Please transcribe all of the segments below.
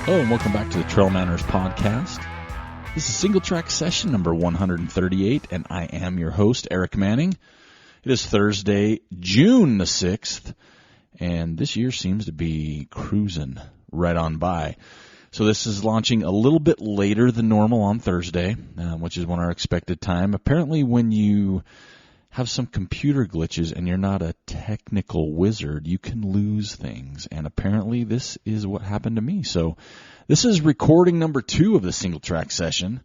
Hello and welcome back to the TrailManners podcast. This is Singletrack Session number 138, and I am your host, Aric Manning. It is Thursday, June the 6th, and this year seems to be cruising right on by. So this is launching a little bit later than normal on Thursday, which is when our expected time. Apparently when you have some computer glitches and you're not a technical wizard, you can lose things. And apparently this is what happened to me. So this is recording number 2 of the Singletrack Session,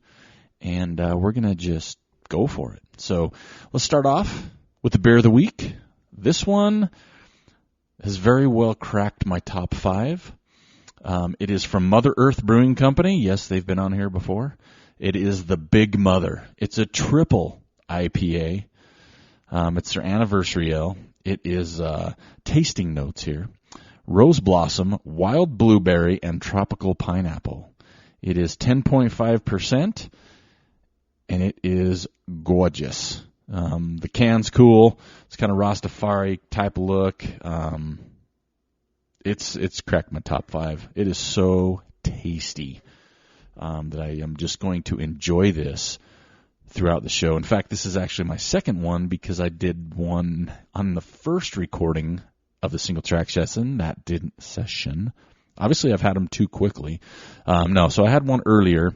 and we're going to just go for it. So let's start off with the beer of the week. This one has very well cracked my top 5. It is from Mother Earth Brewing Company. Yes, they've been on here before. It is the Big Mother. It's a triple IPA. It's their anniversary ale. It is tasting notes here: rose blossom, wild blueberry, and tropical pineapple. It is 10.5%, and it is gorgeous. The can's cool. It's kind of Rastafari type look. It's cracked my top 5. It is so tasty that I am just going to enjoy this throughout the show. In fact, this is actually my second one because I did one on the first recording of the Singletrack Session. Obviously, I've had them too quickly. So I had one earlier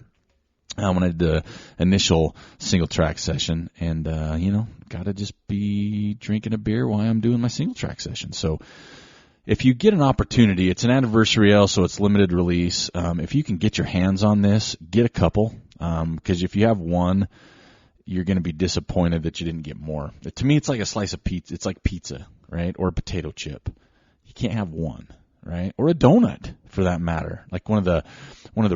when I did the initial Singletrack Session, and, got to just be drinking a beer while I'm doing my Singletrack Session. So if you get an opportunity, it's an anniversary ale, so it's limited release. If you can get your hands on this, get a couple, because if you have one, you're going to be disappointed that you didn't get more. To me, it's like a slice of pizza. It's like pizza, right? Or a potato chip. You can't have one, right? Or a donut, for that matter. Like one of the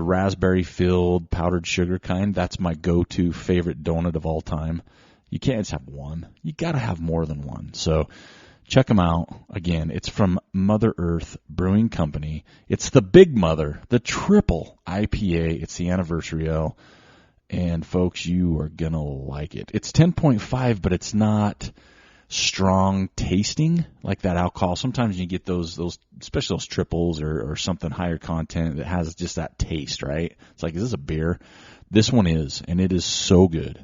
raspberry-filled powdered sugar kind. That's my go-to favorite donut of all time. You can't just have one. You got to have more than one. So check them out. Again, it's from Mother Earth Brewing Company. It's the Big Mother, the triple IPA. It's the anniversary ale. And, folks, you are going to like it. It's 10.5, but it's not strong tasting like that alcohol. Sometimes you get those especially those triples or something higher content that has just that taste, right? It's like, is this a beer? This one is, and it is so good.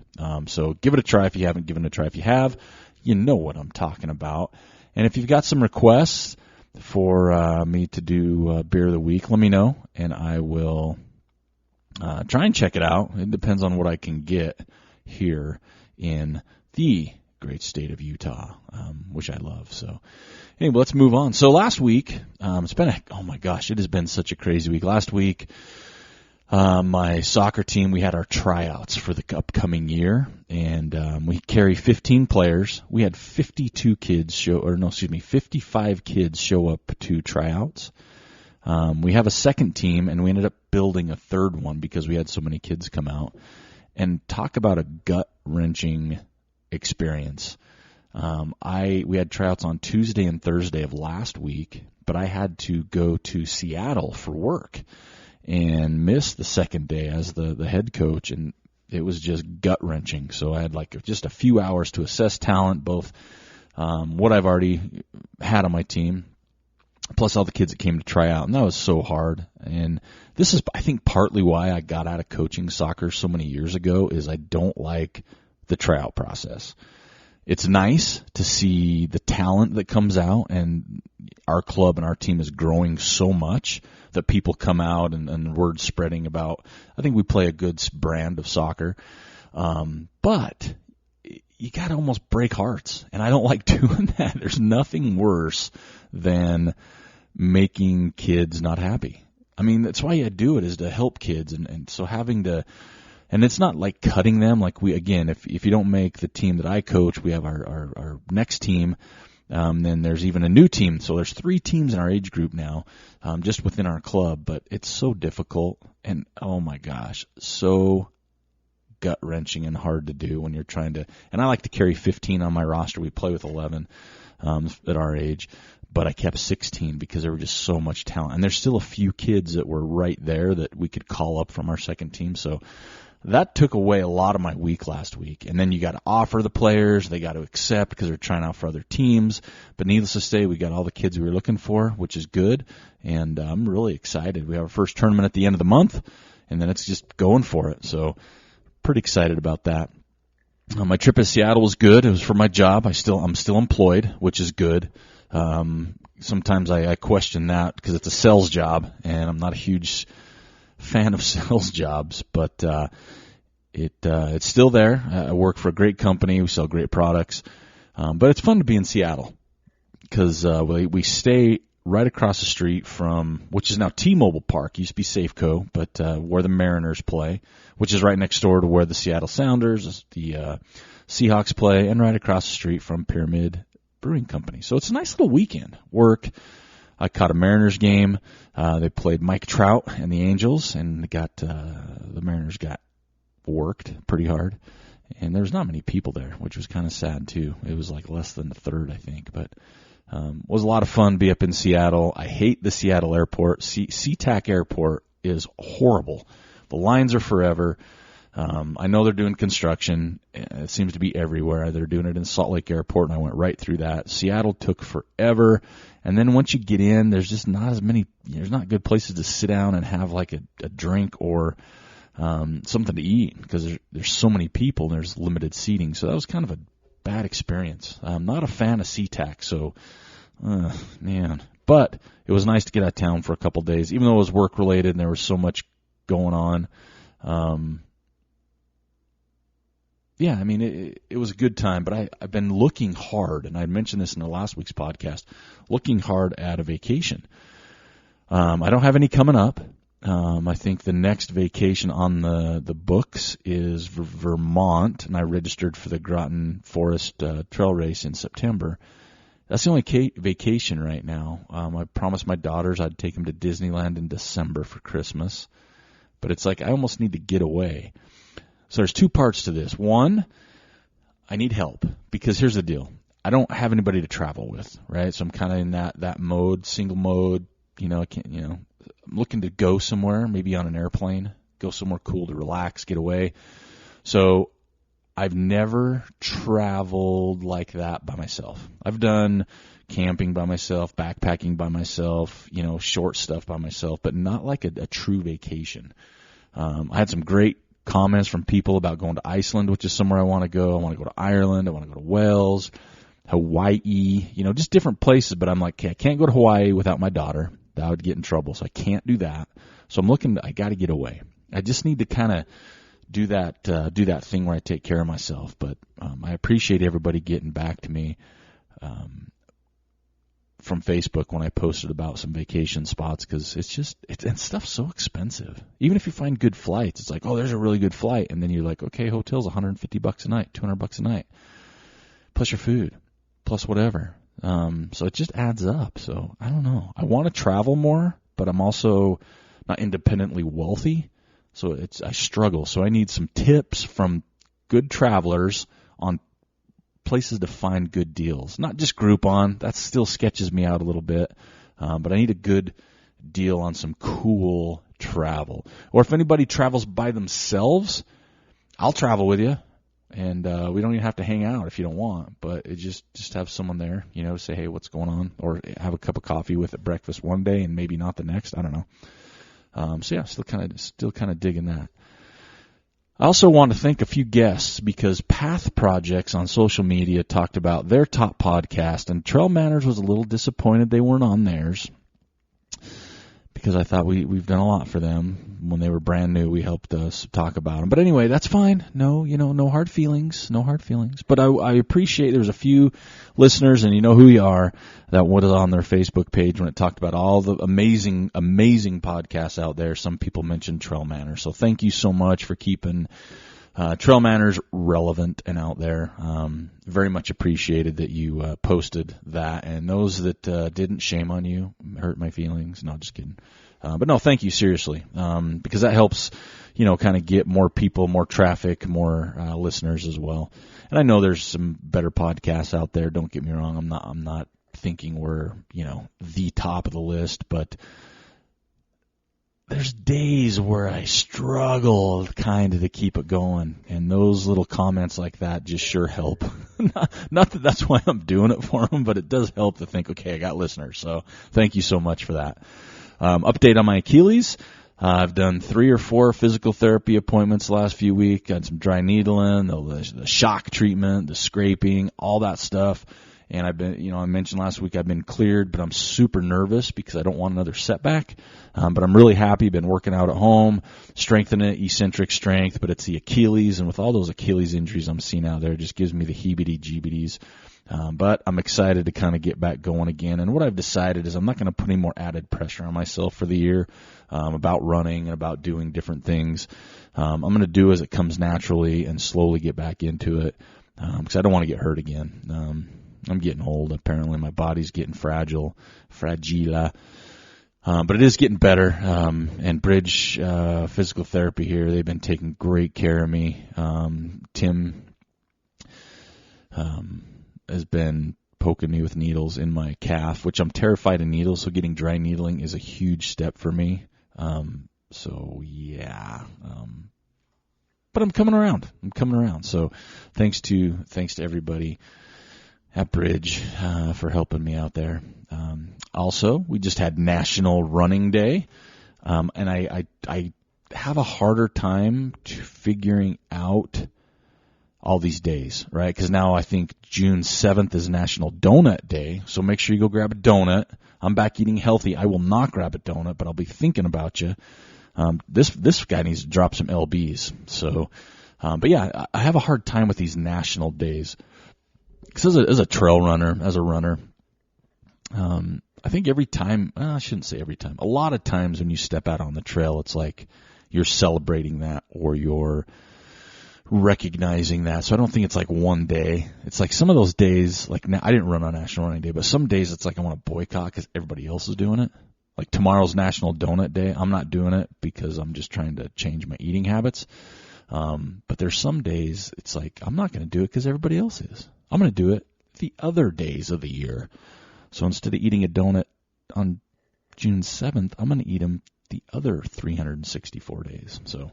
So give it a try if you haven't given it a try. If you have, you know what I'm talking about. And if you've got some requests for me to do Beer of the Week, let me know, and I will try and check it out. It depends on what I can get here in the great state of Utah, which I love. So anyway, let's move on. So last week, it has been such a crazy week. Last week, my soccer team, we had our tryouts for the upcoming year, and we carry 15 players. We had 55 kids show up to tryouts. We have a second team, and we ended up building a third one because we had so many kids come out. And talk about a gut-wrenching experience. We had tryouts on Tuesday and Thursday of last week, but I had to go to Seattle for work and miss the second day as the head coach, and it was just gut-wrenching. So I had just a few hours to assess talent, both what I've already had on my team, plus all the kids that came to try out, and that was so hard. And this is, I think, partly why I got out of coaching soccer so many years ago, is I don't like the tryout process. It's nice to see the talent that comes out, and our club and our team is growing so much that people come out and word spreading about, I think we play a good brand of soccer. But you got to almost break hearts, and I don't like doing that. There's nothing worse than making kids not happy. I mean, that's why I do it, is to help kids, and so having to, and it's not like cutting them. Like if you don't make the team that I coach, we have our next team, then there's even a new team. So there's 3 teams in our age group now, just within our club, but it's so difficult, and oh my gosh, so gut-wrenching and hard to do when you're trying to, and I like to carry 15 on my roster. We play with 11 at our age, but I kept 16 because there were just so much talent. And there's still a few kids that were right there that we could call up from our second team. So that took away a lot of my week last week. And then you got to offer the players, they got to accept because they're trying out for other teams. But needless to say, we got all the kids we were looking for, which is good. And I'm really excited. We have our first tournament at the end of the month, and then it's just going for it. So pretty excited about that. My trip to Seattle was good. It was for my job. I'm still employed, which is good. Sometimes I question that because it's a sales job, and I'm not a huge fan of sales jobs, but it's still there. I work for a great company. We sell great products, but it's fun to be in Seattle because we stay right across the street from, which is now T-Mobile Park. Used to be Safeco, but where the Mariners play, which is right next door to where the Seattle Sounders, the Seahawks play, and right across the street from Pyramid Brewing Company. So it's a nice little weekend. Work. I caught a Mariners game. They played Mike Trout and the Angels, and the Mariners got worked pretty hard. And there was not many people there, which was kind of sad too. It was like less than a third, I think, but was a lot of fun to be up in Seattle. I hate the Seattle airport. SeaTac Airport is horrible. The lines are forever. I know they're doing construction. It seems to be everywhere. They're doing it in Salt Lake Airport, and I went right through that. Seattle took forever. And then once you get in, there's just not there's not good places to sit down and have like a drink or something to eat because there's so many people and there's limited seating. So that was kind of a bad experience. I'm not a fan of SeaTac, so man. But it was nice to get out of town for a couple of days, even though it was work related and there was so much going on. Yeah, I mean, it was a good time, but I've been looking hard, and I mentioned this in the last week's podcast, looking hard at a vacation. I don't have any coming up. I think the next vacation on the books is Vermont, and I registered for the Groton Forest Trail Race in September. That's the only vacation right now. I promised my daughters I'd take them to Disneyland in December for Christmas, but it's like I almost need to get away. So there's two parts to this. One, I need help because here's the deal. I don't have anybody to travel with, right? So I'm kind of in that mode, single mode. I'm looking to go somewhere, maybe on an airplane, go somewhere cool to relax, get away. So I've never traveled like that by myself. I've done camping by myself, backpacking by myself, short stuff by myself, but not like a true vacation. I had some great comments from people about going to Iceland, which is somewhere I want to go. I want to go to Ireland. I want to go to Wales, Hawaii, just different places. But I'm like, okay, I can't go to Hawaii without my daughter. That would get in trouble, so I can't do that. So I'm looking. I got to get away. I just need to kind of do that thing where I take care of myself. But I appreciate everybody getting back to me from Facebook when I posted about some vacation spots because and stuff's so expensive. Even if you find good flights, it's like, oh, there's a really good flight, and then you're like, okay, hotel's $150 a night, $200 a night, plus your food, plus whatever. So it just adds up. So I don't know. I want to travel more, but I'm also not independently wealthy, so I struggle. So I need some tips from good travelers on places to find good deals. Not just Groupon. That still sketches me out a little bit. But I need a good deal on some cool travel. Or if anybody travels by themselves, I'll travel with you. And we don't even have to hang out if you don't want. But it just have someone there, say, hey, what's going on? Or have a cup of coffee with at breakfast one day and maybe not the next. I don't know. So yeah, still kind of digging that. I also want to thank a few guests because Path Projects on social media talked about their top podcast, and TrailManners was a little disappointed they weren't on theirs because I thought we've done a lot for them. When they were brand new, we helped us talk about them. But anyway, that's fine. No, no hard feelings. No hard feelings. But I appreciate there's a few listeners, and you know who you are, that was on their Facebook page when it talked about all the amazing, amazing podcasts out there. Some people mentioned TrailManners. So thank you so much for keeping TrailManners relevant and out there. Very much appreciated that you posted that. And those that didn't, shame on you. Hurt my feelings. No, just kidding. But no, thank you, seriously, because that helps, kind of get more people, more traffic, more listeners as well. And I know there's some better podcasts out there. Don't get me wrong. I'm not thinking we're, the top of the list, but there's days where I struggle kind of to keep it going, and those little comments like that just sure help. Not that that's why I'm doing it for them, but it does help to think, okay, I got listeners, so thank you so much for that. Update on my Achilles. I've done 3 or 4 physical therapy appointments the last few weeks. Got some dry needling, the shock treatment, the scraping, all that stuff. And I've been, I mentioned last week I've been cleared, but I'm super nervous because I don't want another setback. But I'm really happy. Been working out at home, strengthening it, eccentric strength, but it's the Achilles. And with all those Achilles injuries I'm seeing out there, it just gives me the heebie-jeebies. But I'm excited to kind of get back going again. And what I've decided is I'm not going to put any more added pressure on myself for the year about running and about doing different things. I'm going to do as it comes naturally and slowly get back into it because I don't want to get hurt again. I'm getting old. Apparently, my body's getting fragile. But it is getting better. And Bridge Physical Therapy here, they've been taking great care of me. Tim has been poking me with needles in my calf, which I'm terrified of needles, so getting dry needling is a huge step for me. But I'm coming around. So thanks to everybody at Bridge for helping me out there. Also, we just had National Running Day, and I have a harder time figuring out all these days, right? Because now I think June 7th is National Donut Day, so make sure you go grab a donut. I'm back eating healthy. I will not grab a donut, but I'll be thinking about you. This guy needs to drop some LBs. So, but yeah, I have a hard time with these national days. Because as a trail runner, as a runner, I think every time, I shouldn't say every time, a lot of times when you step out on the trail, it's like you're celebrating that or you're recognizing that. So I don't think it's like one day. It's like some of those days, like I didn't run on National Running Day, but some days it's like I want to boycott because everybody else is doing it. Like tomorrow's National Donut Day. I'm not doing it because I'm just trying to change my eating habits. But there's some days it's like I'm not going to do it because everybody else is. I'm going to do it the other days of the year. So instead of eating a donut on June 7th, I'm going to eat them the other 364 days. So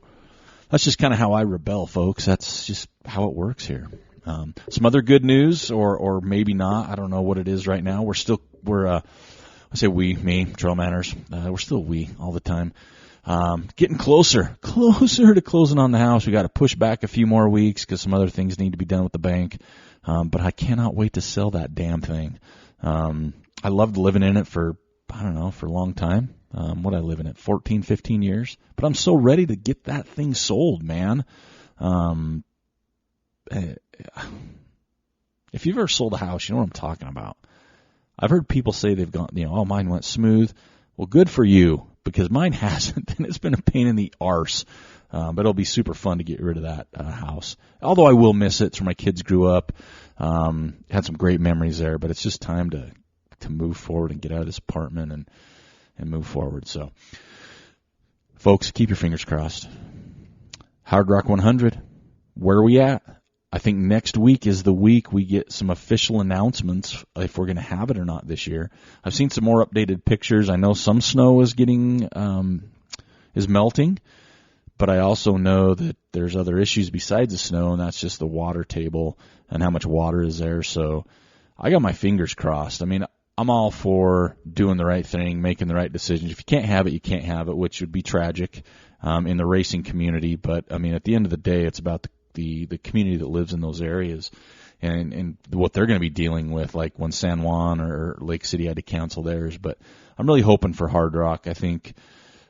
that's just kind of how I rebel, folks. That's just how it works here. Some other good news, or maybe not. I don't know what it is right now. I say we, me, TrailManners. We're still we all the time. Getting closer to closing on the house. We got to push back a few more weeks because some other things need to be done with the bank. But I cannot wait to sell that damn thing. I loved living in it for a long time. What I live in it, 14, 15 years. But I'm so ready to get that thing sold, man. If you've ever sold a house, you know what I'm talking about. I've heard people say they've gone, mine went smooth. Well, good for you, because mine hasn't, and it's been a pain in the arse. But it'll be super fun to get rid of that house. Although I will miss it. It's where my kids grew up. Had some great memories there, but it's just time to move forward and get out of this apartment and move forward. So, folks, keep your fingers crossed. Hard Rock 100, where are we at? I think next week is the week we get some official announcements if we're going to have it or not this year. I've seen some more updated pictures. I know some snow is melting, but I also know that there's other issues besides the snow, and that's just the water table and how much water is there. So I got my fingers crossed. I mean, I'm all for doing the right thing, making the right decisions. If you can't have it, you can't have it, which would be tragic in the racing community. But, I mean, at the end of the day, it's about the community that lives in those areas and what they're going to be dealing with, like when San Juan or Lake City had to cancel theirs. But I'm really hoping for Hard Rock. I think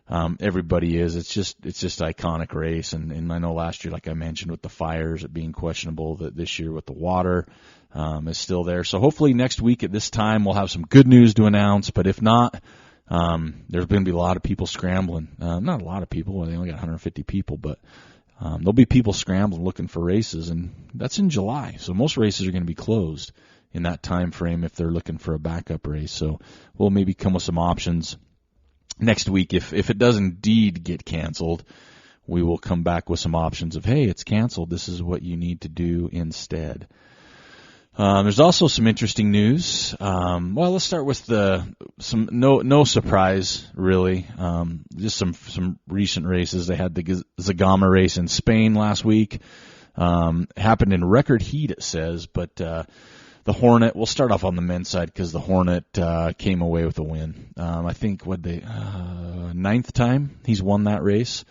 everybody is. It's just iconic race. And I know last year, like I mentioned, with the fires, it being questionable, that this year with the water is still there. So hopefully next week at this time we'll have some good news to announce. But if not, there's going to be a lot of people scrambling. Not a lot of people. They only got 150 people, but there'll be people scrambling looking for races, and that's in July. So most races are going to be closed in that time frame if they're looking for a backup race. So we'll maybe come with some options next week. If it does indeed get canceled, we will come back with some options of, hey, it's canceled. This is what you need to do instead. There's also some interesting news. Well, let's start with no surprise really. Just some recent races. They had the Zegama race in Spain last week. Happened in record heat, it says, but the Hornet. We'll start off on the men's side because the Hornet came away with a win. I think ninth time he's won that race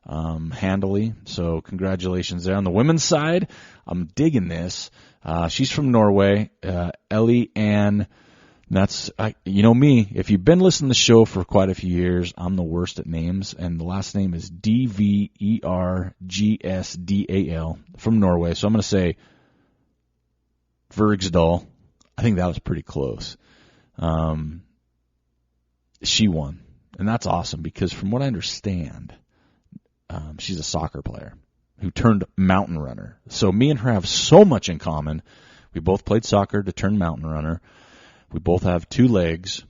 handily. So congratulations there. On the women's side, I'm digging this. She's from Norway, Ellie Ann. That's you know me. If you've been listening to the show for quite a few years, I'm the worst at names, and the last name is Dvergsdal from Norway. So I'm going to say Vergsdal. I think that was pretty close. She won, and that's awesome because from what I understand, she's a soccer player who turned mountain runner. So me and her have so much in common. We both played soccer to turn mountain runner. We both have 2 legs,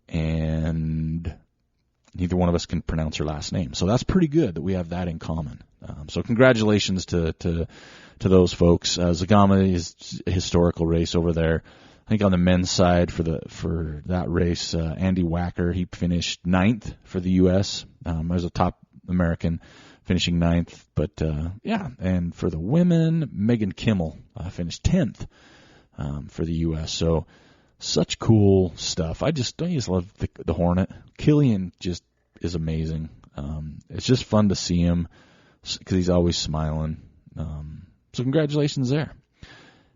and neither one of us can pronounce her last name. So that's pretty good that we have that in common. So congratulations to those folks. Zegama is a historical race over there. I think on the men's side for that race, Andy Wacker, he finished 9th for the U.S. As a top American, finishing 9th. But, and for the women, Megan Kimmel finished 10th for the U.S. So such cool stuff. I just love the Hornet. Killian just is amazing. It's just fun to see him because he's always smiling. So congratulations there.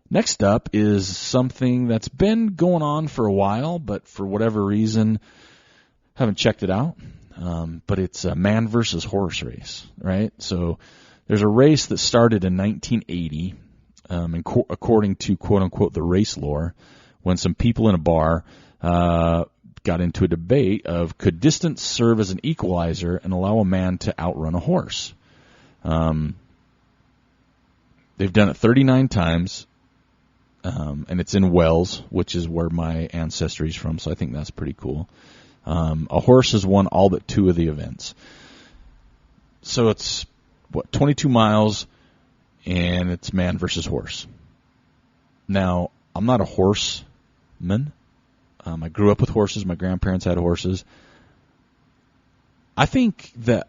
Next up is something that's been going on for a while, but for whatever reason, haven't checked it out. But it's a man versus horse race, right? So there's a race that started in 1980, according to quote-unquote the race lore, when some people in a bar got into a debate of could distance serve as an equalizer and allow a man to outrun a horse. They've done it 39 times, and it's in Wales, which is where my ancestry is from, so I think that's pretty cool. A horse has won all but 2 of the events. So it's, 22 miles, and it's man versus horse. Now, I'm not a horseman. I grew up with horses. My grandparents had horses. I think that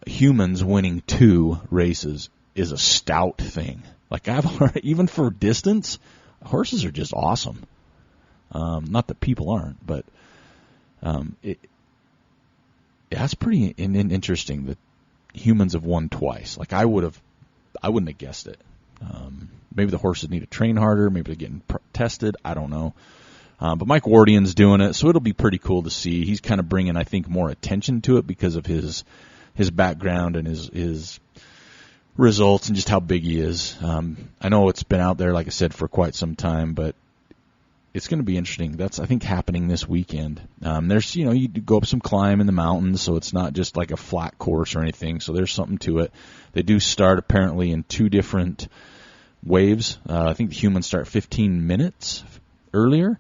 humans winning 2 races is a stout thing. Like even for distance, horses are just awesome. Not that people aren't, but that's pretty interesting that humans have won twice. Like I wouldn't have guessed it. Maybe the horses need to train harder. Maybe they're getting tested. I don't know. But Mike Wardian's doing it, so it'll be pretty cool to see. He's kind of bringing, I think, more attention to it because of his background and his results and just how big he is. I know it's been out there, like I said, for quite some time, but it's going to be interesting. That's, I think, happening this weekend. There's, you go up some climb in the mountains, so it's not just like a flat course or anything. So there's something to it. They do start apparently in 2 different waves. I think the humans start 15 minutes earlier.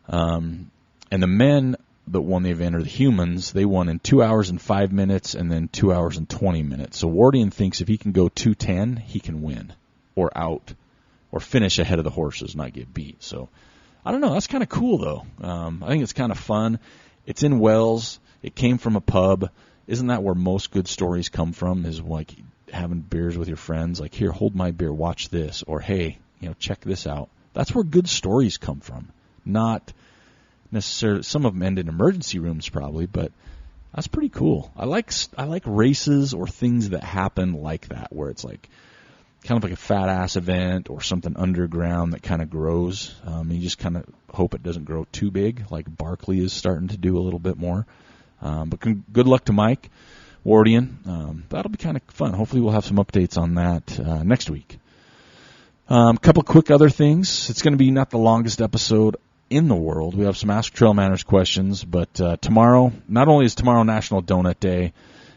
And the men that won the event, or the humans, they won in 2 hours and 5 minutes and then 2 hours and 20 minutes. So Wardian thinks if he can go 2:10, he can win or finish ahead of the horses, not get beat. So I don't know. That's kind of cool, though. I think it's kind of fun. It's in Wales. It came from a pub. Isn't that where most good stories come from, is like having beers with your friends? Like, here, hold my beer, watch this. Or, hey, check this out. That's where good stories come from. Not necessarily, some of them end in emergency rooms probably, but that's pretty cool. I like races or things that happen like that, where it's like kind of like a fat ass event or something underground that kind of grows. You just kind of hope it doesn't grow too big, like Barkley is starting to do a little bit more. But good luck to Mike Wardian. That'll be kind of fun. Hopefully we'll have some updates on that next week. A couple quick other things. It's going to be not the longest episode in the world. We have some Ask TrailManners questions, but tomorrow, not only is tomorrow National Donut Day,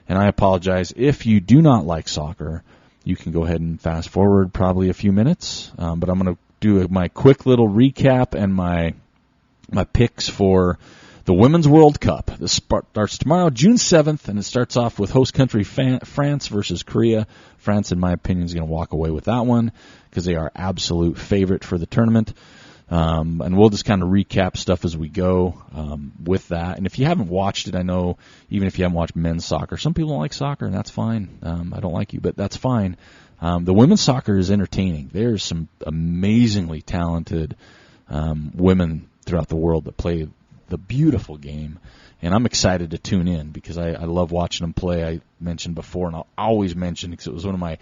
and I apologize if you do not like soccer, you can go ahead and fast forward probably a few minutes, but I'm going to do my quick little recap and my picks for the Women's World Cup. This starts tomorrow, June 7th, and it starts off with host country France versus Korea. France, in my opinion, is going to walk away with that one because they are absolute favorite for the tournament. And we'll just kind of recap stuff as we go with that. And if you haven't watched it, I know even if you haven't watched men's soccer, some people don't like soccer, and that's fine. I don't like you, but that's fine. The women's soccer is entertaining. There's some amazingly talented women throughout the world that play the beautiful game, and I'm excited to tune in because I love watching them play. I mentioned before, and I'll always mention because it was one of my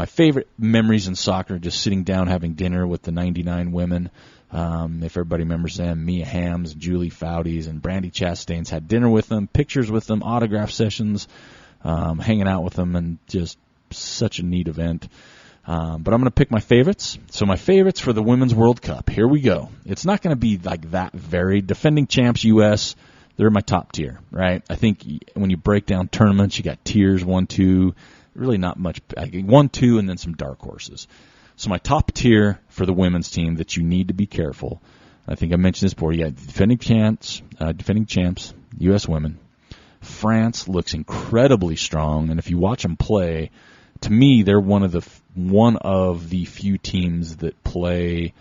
favorite memories in soccer, just sitting down having dinner with the 99 women. If everybody remembers them, Mia Hamm's, Julie Foudy's, and Brandy Chastain's, had dinner with them, pictures with them, autograph sessions, hanging out with them, and just such a neat event. But I'm going to pick my favorites. So my favorites for the Women's World Cup. Here we go. It's not going to be like that varied. Defending champs U.S., they're my top tier, right? I think when you break down tournaments, you got tiers 1, 2, really not much. 1, 2, and then some dark horses. So my top tier for the women's team that you need to be careful. I think I mentioned this before. You got defending champs, U.S. women. France looks incredibly strong, and if you watch them play, to me, they're one of the few teams that play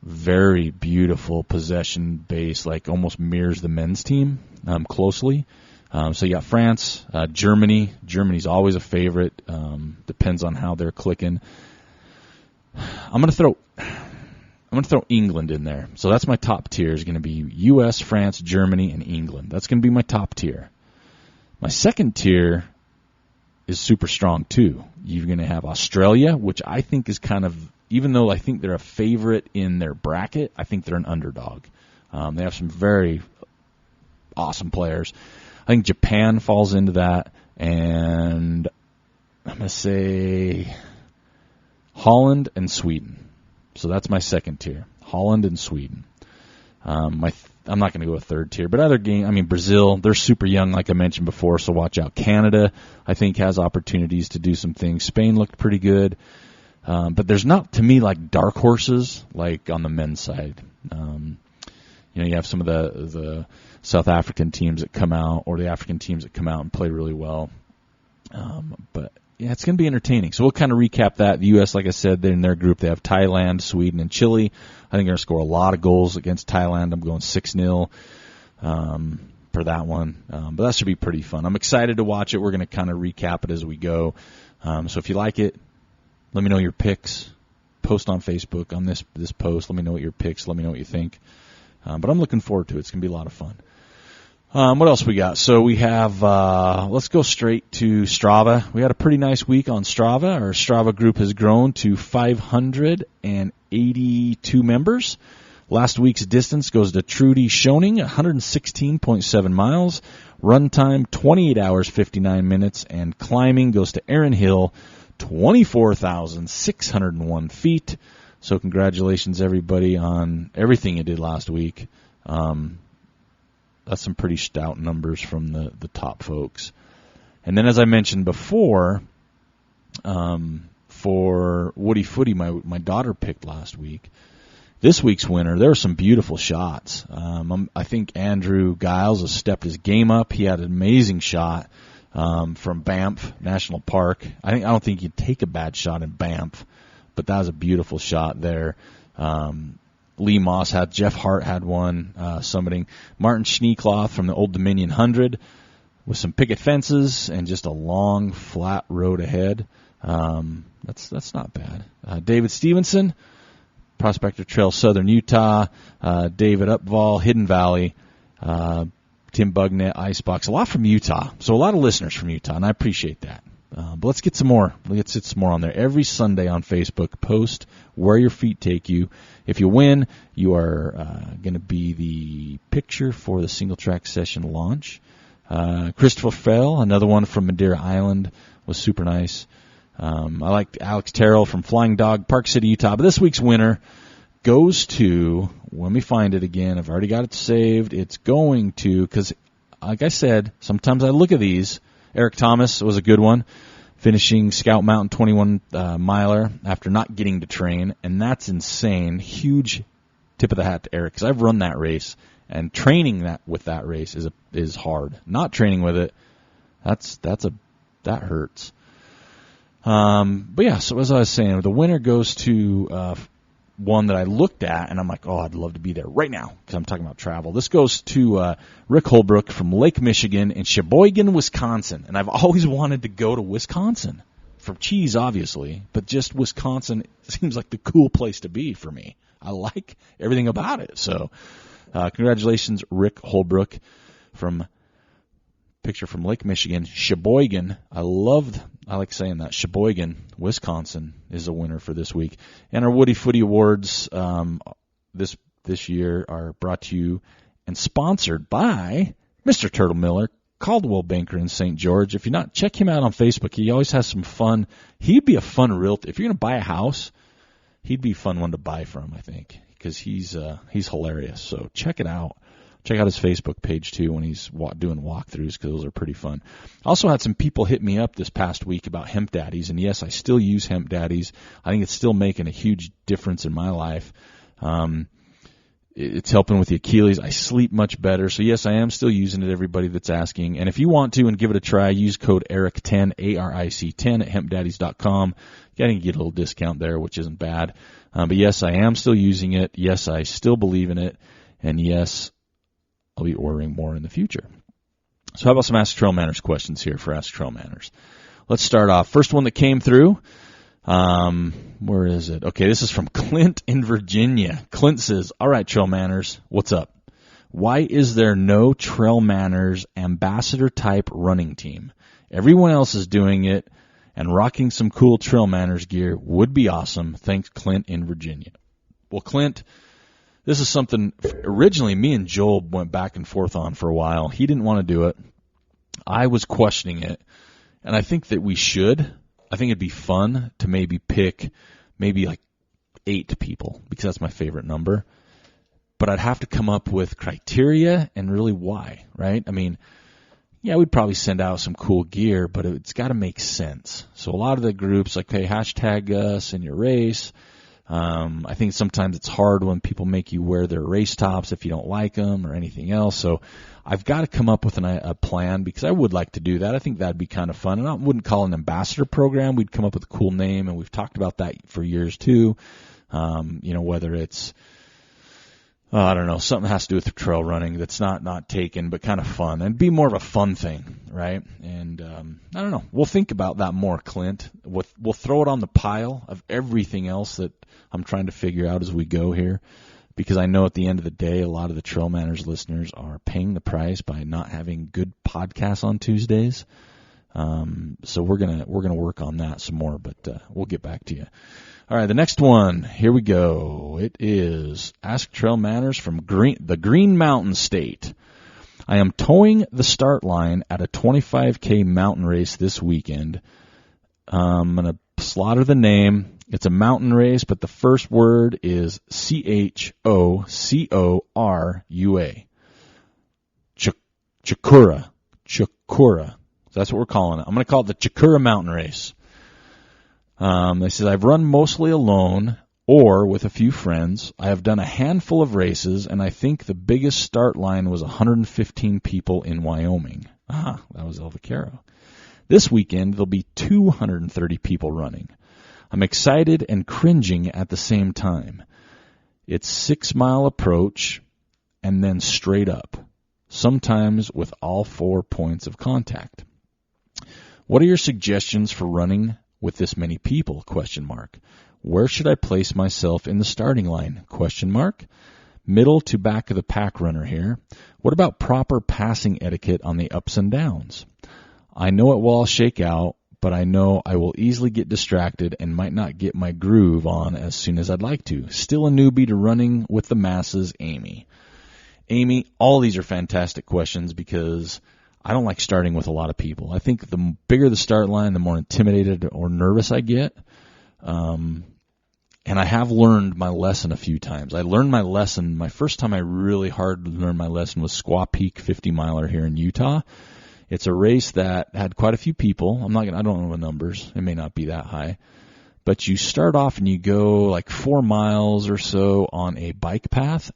very beautiful possession-based, like almost mirrors the men's team closely. So you got France, Germany. Germany's always a favorite. Depends on how they're clicking. I'm going to throw England in there. So that's my top tier. Is going to be U.S., France, Germany, and England. That's going to be my top tier. My second tier is super strong too. You're going to have Australia, which I think is kind of, even though I think they're a favorite in their bracket, I think they're an underdog. They have some very awesome players. I think Japan falls into that, and I'm going to say Holland and Sweden. So that's my second tier, Holland and Sweden. I'm not going to go a third tier, but other game. I mean, Brazil, they're super young, like I mentioned before, so watch out. Canada, I think, has opportunities to do some things. Spain looked pretty good, but there's not, to me, like dark horses like on the men's side. You have some of the South African teams that come out, or the African teams that come out and play really well. But yeah, it's going to be entertaining. So we'll kind of recap that. The U.S., like I said, they're in their group. They have Thailand, Sweden, and Chile. I think they're going to score a lot of goals against Thailand. I'm going 6-0 for that one. But that should be pretty fun. I'm excited to watch it. We're going to kind of recap it as we go. So if you like it, let me know your picks. Post on Facebook on this post. Let me know what your picks. Let me know what you think. But I'm looking forward to it. It's going to be a lot of fun. What else we got? So we have, let's go straight to Strava. We had a pretty nice week on Strava. Our Strava group has grown to 582 members. Last week's distance goes to Trudy Schoening, 116.7 miles. Run time, 28 hours, 59 minutes. And climbing goes to Aaron Hill, 24,601 feet. So congratulations, everybody, on everything you did last week. That's some pretty stout numbers from the top folks. And then, as I mentioned before, for Woody Footy, my daughter picked last week. This week's winner, there were some beautiful shots. I think Andrew Giles has stepped his game up. He had an amazing shot from Banff National Park. I don't think you'd take a bad shot in Banff, but that was a beautiful shot there. Lee Moss had, Jeff Hart had one, summiting. Martin Schneekloth from the Old Dominion 100 with some picket fences and just a long, flat road ahead. That's not bad. David Stevenson, Prospector Trail, Southern Utah. David Upval, Hidden Valley. Tim Bugnett, Icebox. A lot from Utah. So a lot of listeners from Utah, and I appreciate that. But let's get some more. Let's get some more on there. Every Sunday on Facebook, post where your feet take you. If you win, you are going to be the picture for the Singletrack Session launch. Christopher Fell, another one from Madeira Island, was super nice. I liked Alex Terrell from Flying Dog, Park City, Utah. But this week's winner goes to, let me find it again. I've already got it saved. It's going to, because like I said, sometimes I look at these. Eric Thomas was a good one, finishing Scout Mountain 21 miler after not getting to train, and that's insane. Huge tip of the hat to Eric, because I've run that race, And training that with that race is hard. Not training with it, that hurts. But yeah, so as I was saying, the winner goes to one that I looked at, and I'm like, oh, I'd love to be there right now because I'm talking about travel. This goes to Rick Holbrook from Lake Michigan in Sheboygan, Wisconsin. And I've always wanted to go to Wisconsin for cheese, obviously, but just Wisconsin seems like the cool place to be for me. I like everything about it. So congratulations, Rick Holbrook from Lake Michigan, Sheboygan. I like saying that. Sheboygan, Wisconsin is a winner for this week. And our WDYFTY Awards this year are brought to you and sponsored by Mr. Turtle Miller, Caldwell Banker in St. George. If you're not, check him out on Facebook. He always has some fun. He'd be a fun realtor. If you're going to buy a house, he'd be a fun one to buy from, I think, because he's hilarious. So check it out. Check out his Facebook page, too, when he's doing walkthroughs, because those are pretty fun. I also had some people hit me up this past week about Hemp Daddies, and yes, I still use Hemp Daddies. I think it's still making a huge difference in my life. It's helping with the Achilles. I sleep much better. So, yes, I am still using it, everybody that's asking. And if you want to and give it a try, use code ARIC10, ARIC10 at hempdaddies.com. You can get a little discount there, which isn't bad. But, yes, I am still using it. Yes, I still believe in it. And, yes, I'll be ordering more in the future. So how about some Ask TrailManners questions here for Ask TrailManners? Let's start off. First one that came through. Where is it? Okay, this is from Clint in Virginia. Clint says, all right, TrailManners, what's up? Why is there no TrailManners ambassador-type running team? Everyone else is doing it, and rocking some cool TrailManners gear would be awesome. Thanks, Clint in Virginia. Well, Clint, this is something originally me and Joel went back and forth on for a while. He didn't want to do it. I was questioning it, and I think that we should. I think it'd be fun to maybe pick like 8 people, because that's my favorite number. But I'd have to come up with criteria and really why, right? I mean, yeah, we'd probably send out some cool gear, but it's got to make sense. So a lot of the groups, like, hey, hashtag us in your race. I think sometimes it's hard when people make you wear their race tops if you don't like them or anything else. So I've got to come up with a plan, because I would like to do that. I think that'd be kind of fun. And I wouldn't call it an ambassador program. We'd come up with a cool name, and we've talked about that for years too. Whether it's, I don't know, something has to do with trail running that's not taken, but kind of fun, and be more of a fun thing, right? And I don't know. We'll think about that more, Clint. We'll throw it on the pile of everything else that I'm trying to figure out as we go here, because I know at the end of the day, a lot of the TrailManners listeners are paying the price by not having good podcasts on Tuesdays. So we're gonna work on that some more, but we'll get back to you. All right, the next one, here we go. It is Ask TrailManners from the Green Mountain State. I am towing the start line at a 25K mountain race this weekend. I'm going to slaughter the name. It's a mountain race, but the first word is Chocora. Chocora. So that's what we're calling it. I'm going to call it the Chocora Mountain Race. They said, I've run mostly alone or with a few friends. I have done a handful of races, and I think the biggest start line was 115 people in Wyoming. That was El Vaquero. This weekend, there'll be 230 people running. I'm excited and cringing at the same time. It's 6-mile approach and then straight up, sometimes with all 4 points of contact. What are your suggestions for running with this many people? ? Where should I place myself in the starting line? ? Middle to back of the pack runner here. What about proper passing etiquette on the ups and downs? I know it will all shake out, but I know I will easily get distracted and might not get my groove on as soon as I'd like to. Still a newbie to running with the masses, Amy. Amy, all these are fantastic questions, because I don't like starting with a lot of people. I think the bigger the start line, the more intimidated or nervous I get. And I have learned my lesson a few times. I learned my lesson. My first time I really hard learned my lesson was Squaw Peak 50-miler here in Utah. It's a race that had quite a few people. I don't know the numbers. It may not be that high. But you start off and you go like 4 miles or so on a bike path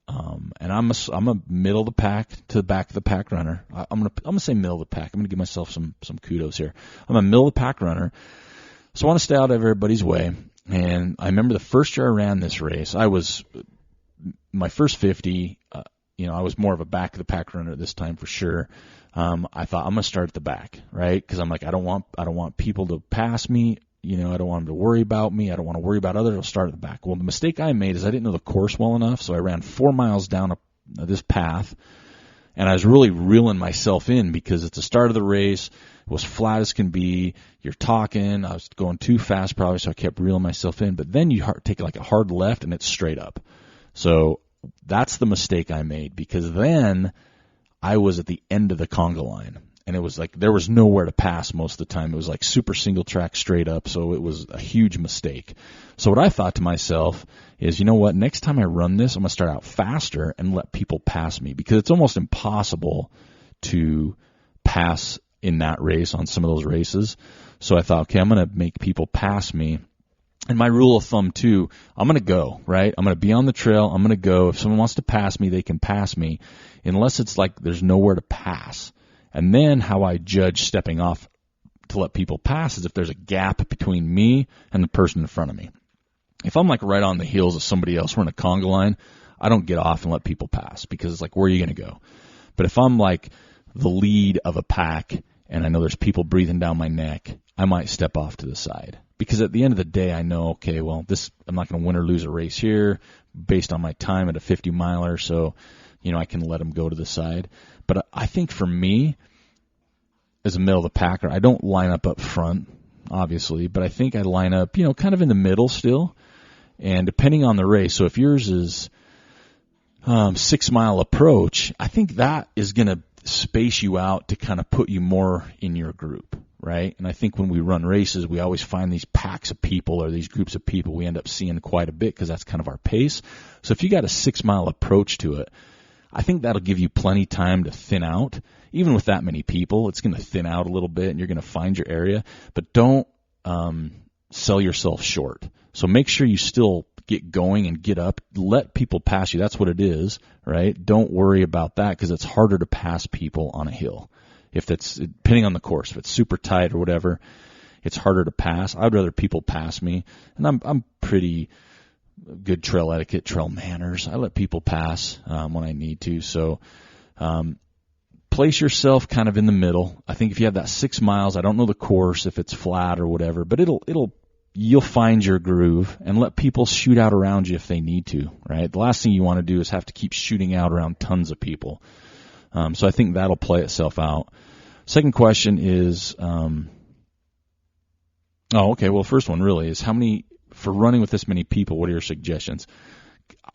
And I'm a middle of the pack to the back of the pack runner. I'm gonna say middle of the pack. I'm gonna give myself some kudos here. I'm a middle of the pack runner, so I want to stay out of everybody's way. And I remember the first year I ran this race, my first 50. I was more of a back of the pack runner this time for sure. I thought I'm gonna start at the back, right? Because I'm like, I don't want people to pass me. I don't want them to worry about me. I don't want to worry about others. I'll start at the back. Well, the mistake I made is I didn't know the course well enough, so I ran 4 miles down this path, and I was really reeling myself in because it's the start of the race. It was flat as can be. You're talking. I was going too fast probably, so I kept reeling myself in. But then you take like a hard left, and it's straight up. So that's the mistake I made, because then I was at the end of the conga line. And it was like there was nowhere to pass most of the time. It was like super single track straight up, so it was a huge mistake. So what I thought to myself is, you know what, next time I run this, I'm going to start out faster and let people pass me, because it's almost impossible to pass in that race on some of those races. So I thought, okay, I'm going to make people pass me. And my rule of thumb, too, I'm going to go, right? I'm going to be on the trail. I'm going to go. If someone wants to pass me, they can pass me, unless it's like there's nowhere to pass. And then how I judge stepping off to let people pass is if there's a gap between me and the person in front of me. If I'm like right on the heels of somebody else, we're in a conga line, I don't get off and let people pass, because it's like, where are you going to go? But if I'm like the lead of a pack and I know there's people breathing down my neck, I might step off to the side. Because at the end of the day, I know, okay, well, I'm not going to win or lose a race here based on my time at a 50 miler, so I can let them go to the side. But I think for me, as a middle of the packer, I don't line up front, obviously, but I think I line up, kind of in the middle still. And depending on the race, so if yours is 6 mile approach, I think that is going to space you out to kind of put you more in your group, right? And I think when we run races, we always find these packs of people or these groups of people we end up seeing quite a bit, because that's kind of our pace. So if you got a 6 mile approach to it, I think that'll give you plenty time to thin out. Even with that many people, it's going to thin out a little bit, and you're going to find your area. But don't sell yourself short. So make sure you still get going and get up. Let people pass you. That's what it is, right? Don't worry about that, because it's harder to pass people on a hill. If that's, depending on the course, if it's super tight or whatever, it's harder to pass. I'd rather people pass me, and I'm pretty good trail etiquette, trail manners. I let people pass when I need to. So place yourself kind of in the middle. I think if you have that 6 miles, I don't know the course if it's flat or whatever, but you'll find your groove, and let people shoot out around you if they need to, right? The last thing you want to do is have to keep shooting out around tons of people. So I think that'll play itself out. Second question is, first one really is, for running with this many people, what are your suggestions?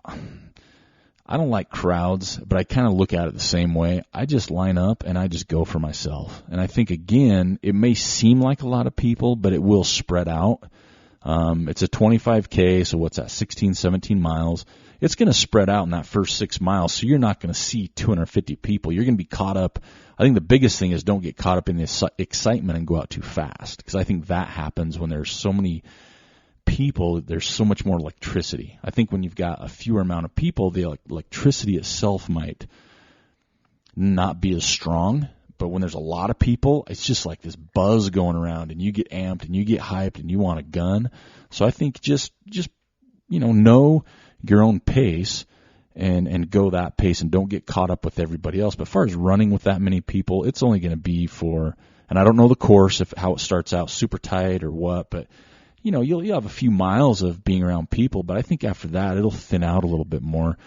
I don't like crowds, but I kind of look at it the same way. I just line up and I just go for myself. And I think, again, it may seem like a lot of people, but it will spread out. It's a 25K, so what's that, 16, 17 miles. It's going to spread out in that first 6 miles, so you're not going to see 250 people. You're going to be caught up. I think the biggest thing is don't get caught up in the excitement and go out too fast, because I think that happens when there's so many people. There's so much more electricity. I think when you've got a fewer amount of people, the electricity itself might not be as strong. But when there's a lot of people, it's just like this buzz going around, and you get amped and you get hyped and you want a gun. So I think just know your own pace and go that pace, and don't get caught up with everybody else. But as far as running with that many people, it's only going to be and I don't know the course, how it starts out super tight or what, but you'll have a few miles of being around people, but I think after that it'll thin out a little bit more.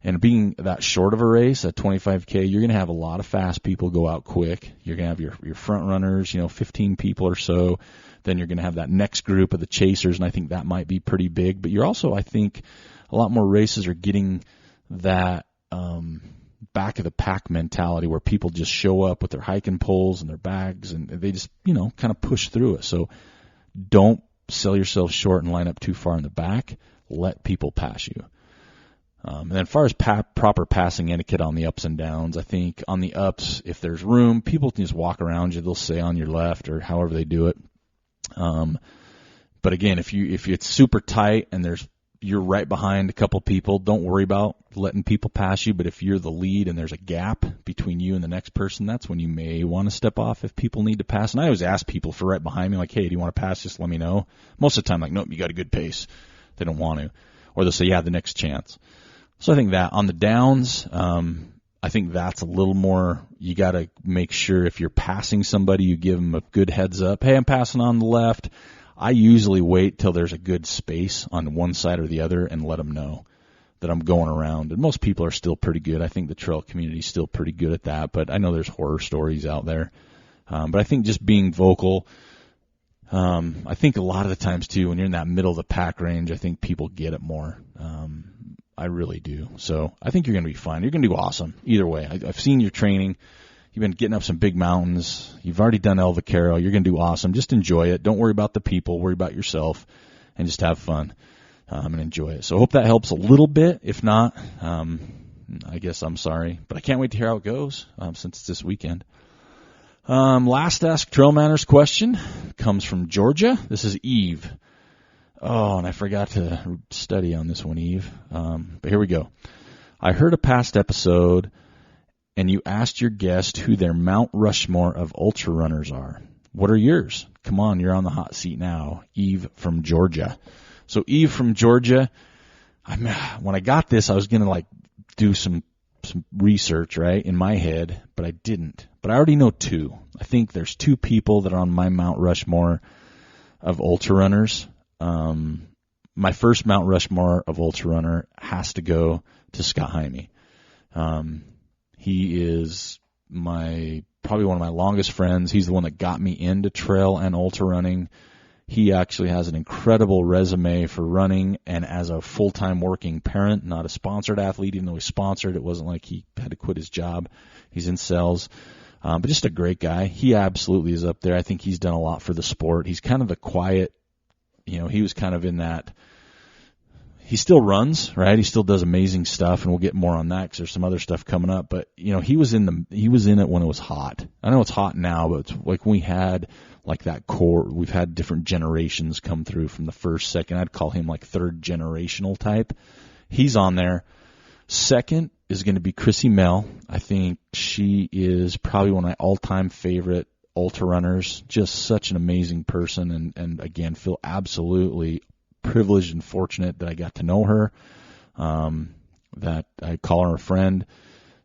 And being that short of a race, at 25K, you're going to have a lot of fast people go out quick. You're going to have your front runners, 15 people or so. Then you're going to have that next group of the chasers, and I think that might be pretty big. But you're also, I think, a lot more races are getting that back of the pack mentality, where people just show up with their hiking poles and their bags, and they just, kind of push through it. So don't sell yourself short and line up too far in the back. Let people pass you. And then as far as proper passing etiquette on the ups and downs, I think on the ups, if there's room, people can just walk around you. They'll stay on your left or however they do it. But again, if it's super tight and there's you're right behind a couple people, don't worry about letting people pass you. But if you're the lead and there's a gap between you and the next person, that's when you may want to step off if people need to pass. And I always ask people for right behind me, like, hey, do you want to pass? Just let me know. Most of the time, like, nope, you got a good pace. They don't want to. Or they'll say, yeah, the next chance. So I think that on the downs, I think that's a little more, you got to make sure if you're passing somebody, you give them a good heads up. Hey, I'm passing on the left. I usually wait till there's a good space on one side or the other and let them know that I'm going around. And most people are still pretty good. I think the trail community is still pretty good at that, but I know there's horror stories out there. But I think just being vocal, I think a lot of the times too, when you're in that middle of the pack range, I think people get it more. I really do. So I think you're going to be fine. You're going to do awesome either way. I've seen your training. You've been getting up some big mountains. You've already done El Vaquero. You're going to do awesome. Just enjoy it. Don't worry about the people. Worry about yourself and just have fun and enjoy it. So I hope that helps a little bit. If not, I guess I'm sorry. But I can't wait to hear how it goes since it's this weekend. Last Ask TrailManners question comes from Georgia. This is Eve. Oh, and I forgot to study on this one, Eve. But here we go. I heard a past episode, and you asked your guest who their Mount Rushmore of ultra runners are. What are yours? Come on, you're on the hot seat now. Eve from Georgia. So Eve from Georgia, when I got this, I was going to do some research, right, in my head, but I didn't. But I already know two. I think there's two people that are on my Mount Rushmore of ultra runners. My first Mount Rushmore of ultra runner has to go to Scott Jaime. He is probably one of my longest friends. He's the one that got me into trail and ultra running. He actually has an incredible resume for running and as a full-time working parent, not a sponsored athlete, even though he's sponsored. It wasn't like he had to quit his job. He's in sales. But just a great guy. He absolutely is up there. I think he's done a lot for the sport. He's kind of the quiet, he was kind of in that. He still runs, right? He still does amazing stuff, and we'll get more on that because there's some other stuff coming up. But he was in it when it was hot. I know it's hot now, but it's like when we had like that core. We've had different generations come through from the first, second. I'd call him like third generational type. He's on there. Second is going to be Chrissy Mel. I think she is probably one of my all-time favorite ultra runners. Just such an amazing person, and again, feel absolutely privileged and fortunate that I got to know her, that I call her a friend.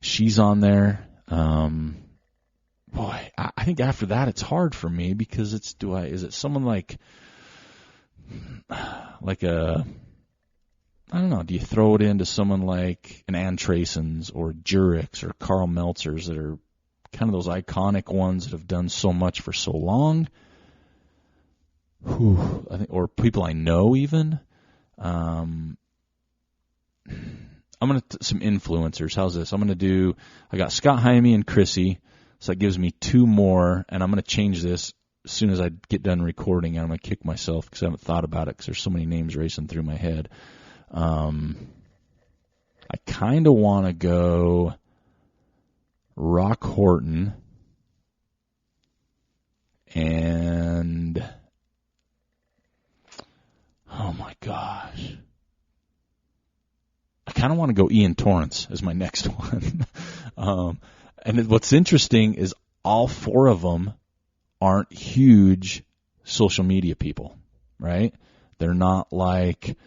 She's on there. Boy, I think after that it's hard for me because is it someone like a, I don't know, do you throw it into someone like an Ann Trayson's or Jurix or Carl Meltzer's that are kind of those iconic ones that have done so much for so long? I think, or people I know even. I'm going to some influencers. How's this? I got Scott Jaime and Chrissy, so that gives me two more, and I'm going to change this as soon as I get done recording, and I'm going to kick myself because I haven't thought about it because there's so many names racing through my head. I kind of want to go Rock Horton and... Oh, my gosh. I kind of want to go Ian Torrance as my next one. And what's interesting is all four of them aren't huge social media people, right? They're not like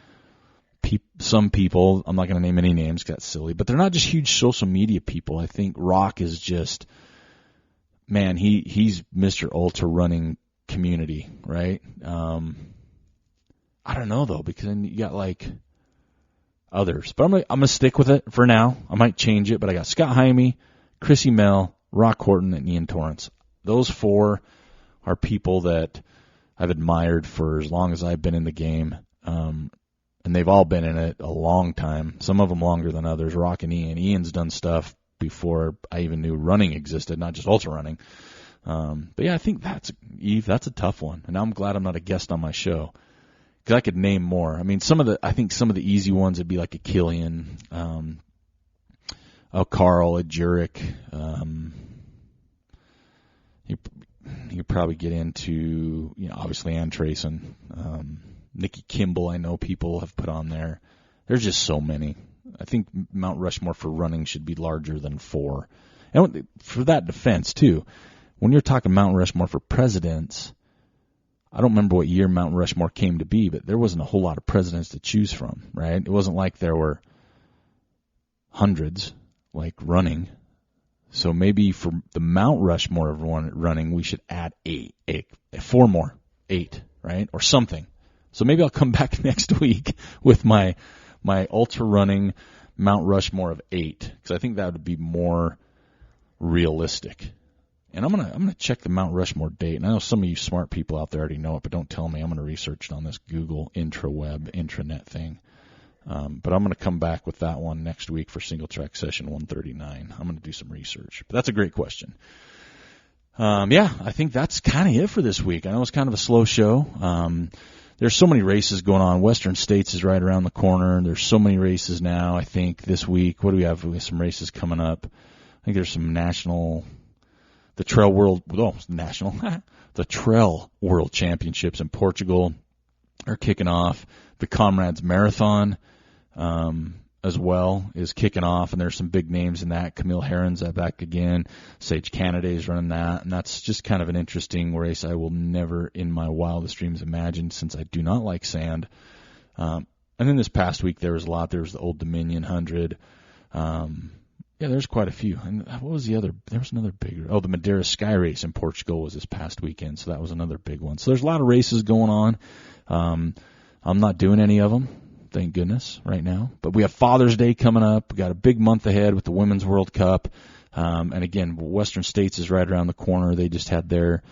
some people. I'm not going to name any names because that's silly. But they're not just huge social media people. I think Rock is just, man, he's Mr. Ultra running community, right? I don't know, though, because then you got, like, others. But I'm gonna stick with it for now. I might change it, but I got Scott Jaime, Chrissy Mel, Rock Horton, and Ian Torrance. Those four are people that I've admired for as long as I've been in the game, and they've all been in it a long time, some of them longer than others. Rock and Ian. Ian's done stuff before I even knew running existed, not just ultra running. But, yeah, I think that's a tough one, and I'm glad I'm not a guest on my show. Because I could name more. I mean, I think some of the easy ones would be like a Killian, a Carl, a Jurek. You probably get into, obviously Ann Trayson. Nikki Kimball, I know people have put on there. There's just so many. I think Mount Rushmore for running should be larger than 4. And for that defense, too, when you're talking Mount Rushmore for presidents, I don't remember what year Mount Rushmore came to be, but there wasn't a whole lot of presidents to choose from, right? It wasn't like there were hundreds, like, running. So maybe for the Mount Rushmore of running, we should add 4 more, 8, right? Or something. So maybe I'll come back next week with my ultra running Mount Rushmore of 8, because I think that would be more realistic. And I'm gonna check the Mount Rushmore date. And I know some of you smart people out there already know it, but don't tell me. I'm gonna research it on this Google intranet thing. But I'm gonna come back with that one next week for Singletrack Session 139. I'm gonna do some research. But that's a great question. I think that's kind of it for this week. I know it's kind of a slow show. There's so many races going on. Western States is right around the corner. There's so many races now, I think, this week. What do we have? We have some races coming up. I think there's some the Trail World Championships in Portugal are kicking off. The Comrades Marathon as well is kicking off, and there's some big names in that. Camille Herron's back again. Sage Canaday is running that, and that's just kind of an interesting race I will never in my wildest dreams imagine, since I do not like sand. And then this past week there was a lot. There was the Old Dominion 100. There's quite a few. And what was the other? There was another bigger. Oh, the Madeira Sky Race in Portugal was this past weekend, so that was another big one. So there's a lot of races going on. I'm not doing any of them, thank goodness, right now. But we have Father's Day coming up. We got a big month ahead with the Women's World Cup. And again, Western States is right around the corner. They just had their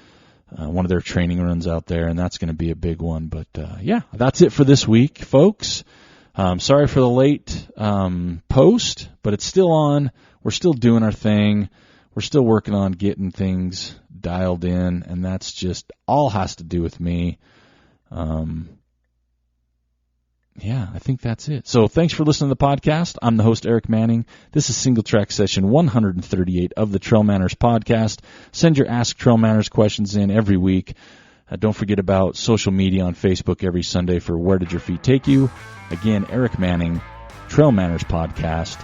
one of their training runs out there, and that's going to be a big one. But that's it for this week, folks. Sorry for the late post, but it's still on. We're still doing our thing. We're still working on getting things dialed in, and that's just all has to do with me. I think that's it. So thanks for listening to the podcast. I'm the host, Aric Manning. This is Singletrack Session 138 of the TrailManners podcast. Send your Ask TrailManners questions in every week. Don't forget about social media on Facebook every Sunday for Where Did Your Feet Take You? Again, Aric Manning, TrailManners podcast,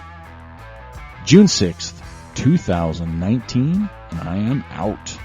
June 6th, 2019, and I am out.